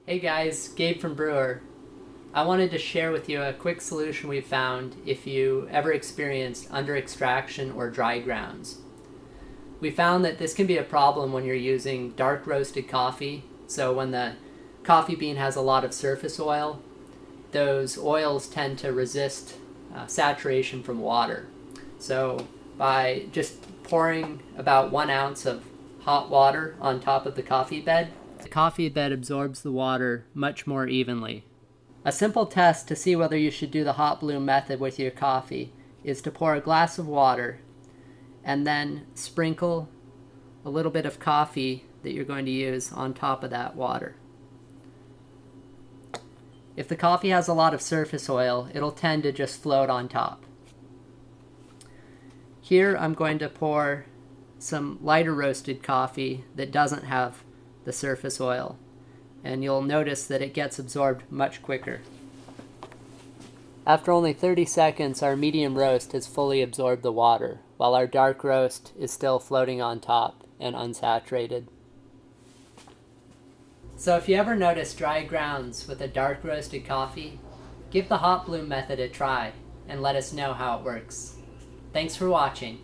Hey guys, Gabe from Brewer. I wanted to share with you a quick solution we found if you ever experienced under extraction or dry grounds. We found that this can be a problem when you're using dark roasted coffee. So when the coffee bean has a lot of surface oil, those oils tend to resist saturation from water. So by just pouring about 1 ounce of hot water on top of the coffee bed, the coffee bed absorbs the water much more evenly. A simple test to see whether you should do the hot bloom method with your coffee is to pour a glass of water and then sprinkle a little bit of coffee that you're going to use on top of that water. If the coffee has a lot of surface oil, it'll tend to just float on top. Here I'm going to pour some lighter roasted coffee that doesn't have the surface oil, and you'll notice that it gets absorbed much quicker. After only 30 seconds, our medium roast has fully absorbed the water, while our dark roast is still floating on top and unsaturated. So if you ever notice dry grounds with a dark roasted coffee, give the hot bloom method a try and let us know how it works. Thanks for watching.